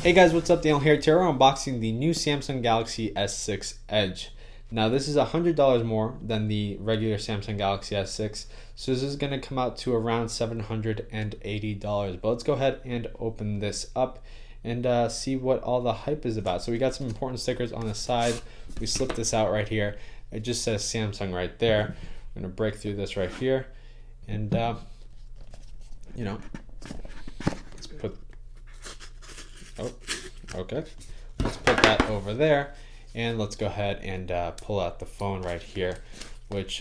Hey guys, what's up? Daniel here. Today we're unboxing the new Samsung Galaxy S6 Edge. Now this is $100 more than the regular Samsung Galaxy S6, so this is going to come out to around $780. But let's go ahead and open this up and see what all the hype is about. So we got some important stickers on the side. We slipped this out right here. It just says Samsung right there. I'm going to break through this right here and let's put okay, let's put that over there, and let's go ahead and pull out the phone right here, which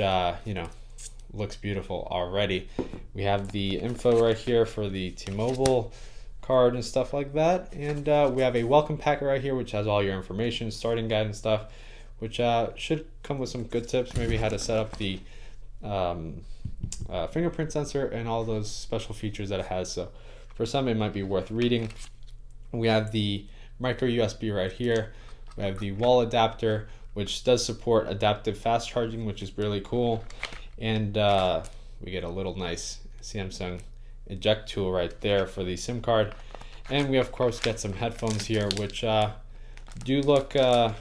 looks beautiful already. We have the info right here for the T-Mobile card and stuff like that, and we have a welcome packet right here which has all your information, starting guide and stuff, which should come with some good tips, maybe how to set up the fingerprint sensor and all those special features that it has. So for some it might be worth reading. We have the micro USB right here. We have the wall adapter, which does support adaptive fast charging, which is really cool. And we get a little nice Samsung eject tool right there for the SIM card. And we of course get some headphones here, which do look, they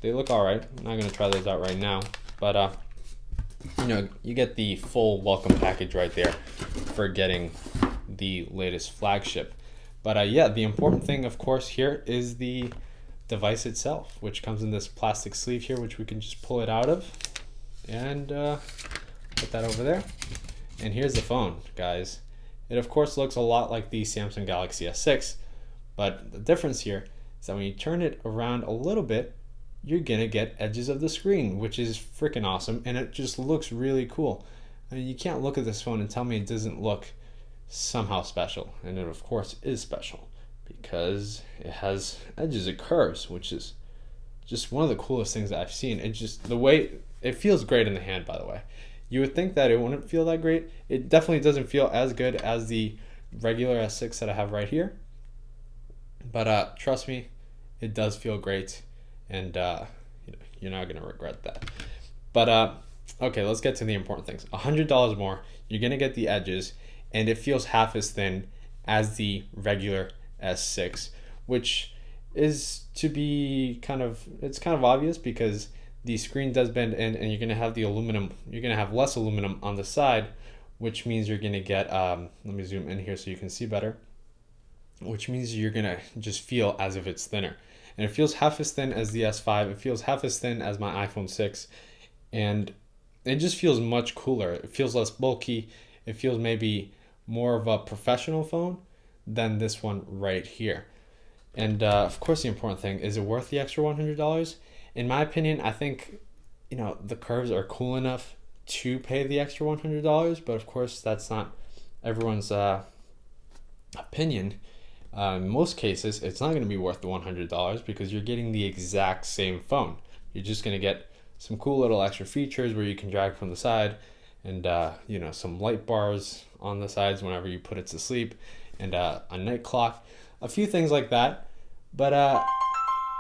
look all right. I'm not gonna try those out right now, but you get the full welcome package right there for getting the latest flagship. But yeah, the important thing, of course, here is the device itself, which comes in this plastic sleeve here, which we can just pull it out of and put that over there. And here's the phone, guys. It, of course, looks a lot like the Samsung Galaxy S6, but the difference here is that when you turn it around a little bit, you're going to get edges of the screen, which is freaking awesome, and it just looks really cool. I mean, you can't look at this phone and tell me it doesn't look somehow special, and it of course is special because it has edges, it curves, which is just one of the coolest things that I've seen. It just, the way it feels great in the hand, by the way. You would think that it wouldn't feel that great. It definitely doesn't feel as good as the regular S6 that I have right here, but trust me, it does feel great, and you're not gonna regret that. But okay, let's get to the important things. $100 more, you're gonna get the edges, and it feels half as thin as the regular S6, which is to be it's kind of obvious because the screen does bend in, and you're going to have the aluminum, you're going to have less aluminum on the side, which means you're going to get, let me zoom in here so you can see better, which means you're going to just feel as if it's thinner. And it feels half as thin as the S5, it feels half as thin as my iPhone 6, and it just feels much cooler. It feels less bulky, it feels maybe more of a professional phone than this one right here. And of course the important thing, is it worth the extra $100? In my opinion, I think the curves are cool enough to pay the extra $100, but of course that's not everyone's opinion. In most cases it's not going to be worth the $100 because you're getting the exact same phone. You're just going to get some cool little extra features where you can drag from the side, and some light bars on the sides whenever you put it to sleep, and a night clock, a few things like that. But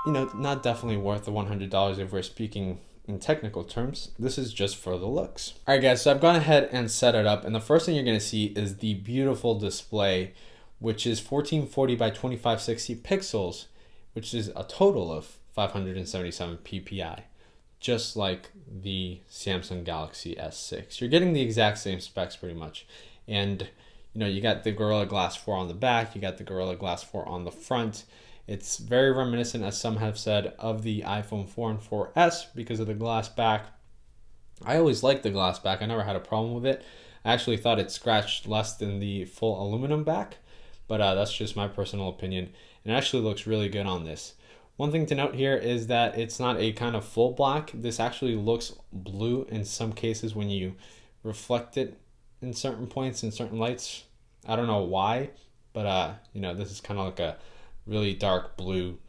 not definitely worth the $100 if we're speaking in technical terms. This is just for the looks. All right, guys, so I've gone ahead and set it up, and the first thing you're going to see is the beautiful display, which is 1440 by 2560 pixels, which is a total of 577 ppi. Just like the Samsung Galaxy S6. You're getting the exact same specs pretty much. And you got the Gorilla Glass 4 on the back, you got the Gorilla Glass 4 on the front. It's very reminiscent, as some have said, of the iPhone 4 and 4S because of the glass back. I always liked the glass back, I never had a problem with it. I actually thought it scratched less than the full aluminum back, but that's just my personal opinion. And it actually looks really good on this. One thing to note here is that it's not a kind of full black. This actually looks blue in some cases when you reflect it in certain points, in certain lights. I don't know why, but this is kind of like a really dark blue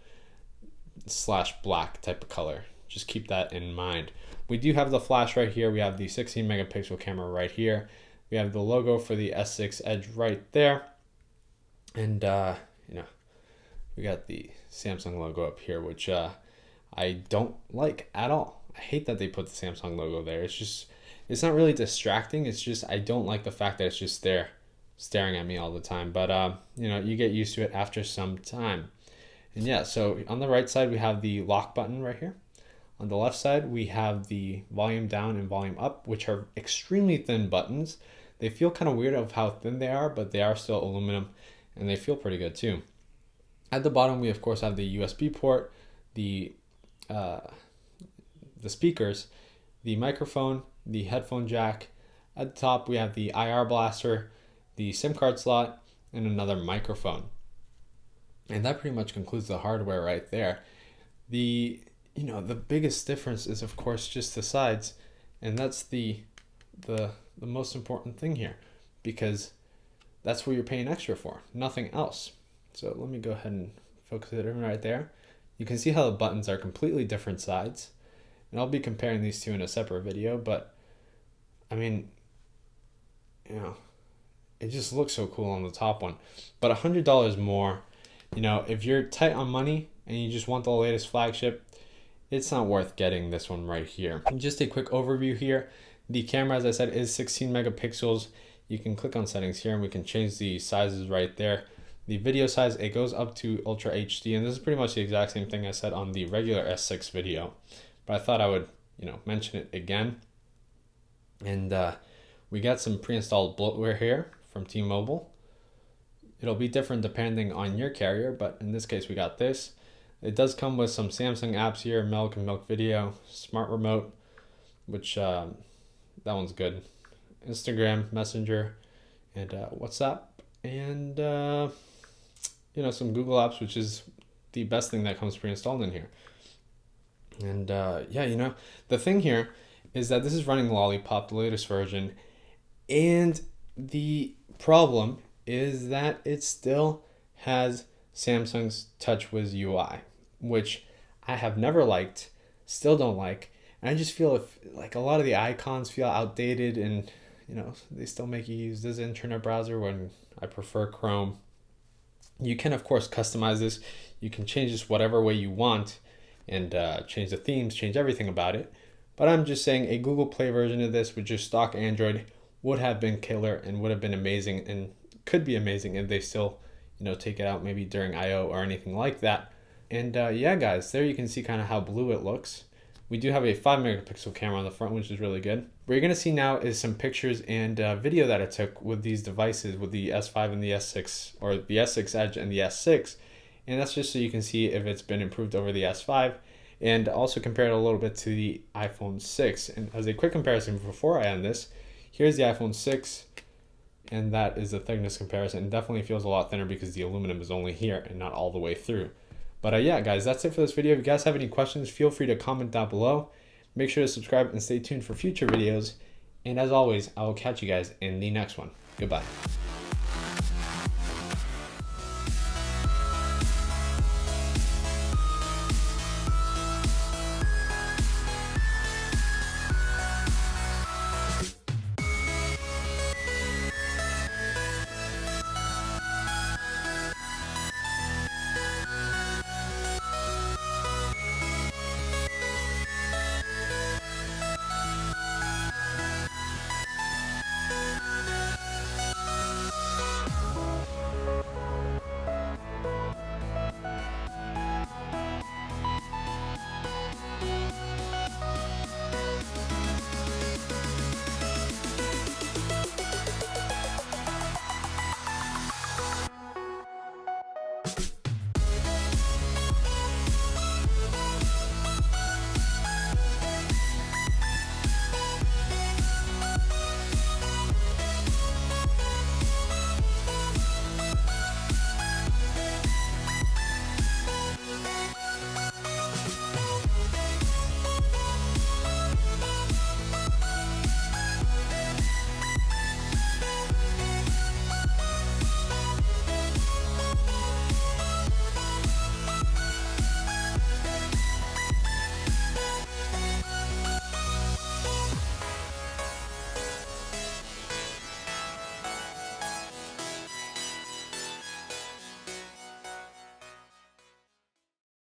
/ black type of color. Just keep that in mind. We do have the flash right here. We have the 16 megapixel camera right here. We have the logo for the S6 Edge right there. And we got the Samsung logo up here, which I don't like at all. I hate that they put the Samsung logo there. It's not really distracting. It's just, I don't like the fact that it's just there staring at me all the time. But you get used to it after some time. And yeah, so on the right side, we have the lock button right here. On the left side, we have the volume down and volume up, which are extremely thin buttons. They feel kind of weird of how thin they are, but they are still aluminum and they feel pretty good too. At the bottom, we of course have the USB port, the speakers, the microphone, the headphone jack. At the top, we have the IR blaster, the SIM card slot, and another microphone. And that pretty much concludes the hardware right there. The biggest difference is of course just the sides, and that's the most important thing here, because that's what you're paying extra for, nothing else. So let me go ahead and focus it in right there. You can see how the buttons are completely different sides, and I'll be comparing these two in a separate video, but I mean, it just looks so cool on the top one. But $100 more, if you're tight on money and you just want the latest flagship, it's not worth getting this one right here. And just a quick overview here. The camera, as I said, is 16 megapixels. You can click on settings here and we can change the sizes right there. The video size, it goes up to Ultra HD, and this is pretty much the exact same thing I said on the regular S6 video, but I thought I would, mention it again. And we got some pre-installed bloatware here from T-Mobile. It'll be different depending on your carrier, but in this case we got this. It does come with some Samsung apps here, Milk and Milk Video, Smart Remote, which that one's good, Instagram, Messenger, and WhatsApp, and some Google apps, which is the best thing that comes pre-installed in here. And the thing here is that this is running Lollipop, the latest version, and the problem is that it still has Samsung's TouchWiz UI, which I have never liked, still don't like, and I just feel like a lot of the icons feel outdated, and they still make you use this internet browser when I prefer Chrome. You can of course customize this. You can change this whatever way you want, and change the themes, change everything about it. But I'm just saying a Google Play version of this with just stock Android would have been killer and would have been amazing, and could be amazing if they still take it out maybe during I/O or anything like that. And yeah guys, there you can see kind of how blue it looks. We do have a 5 megapixel camera on the front, which is really good. What you're going to see now is some pictures and video that I took with these devices, with the S5 and the S6, or the S6 Edge and the S6. And that's just so you can see if it's been improved over the S5, and also compare it a little bit to the iPhone 6. And as a quick comparison before I end this, here's the iPhone 6, and that is the thickness comparison. It definitely feels a lot thinner because the aluminum is only here and not all the way through. But yeah guys, that's it for this video. If you guys have any questions, feel free to comment down below. Make sure to subscribe and stay tuned for future videos. And as always, I will catch you guys in the next one. Goodbye.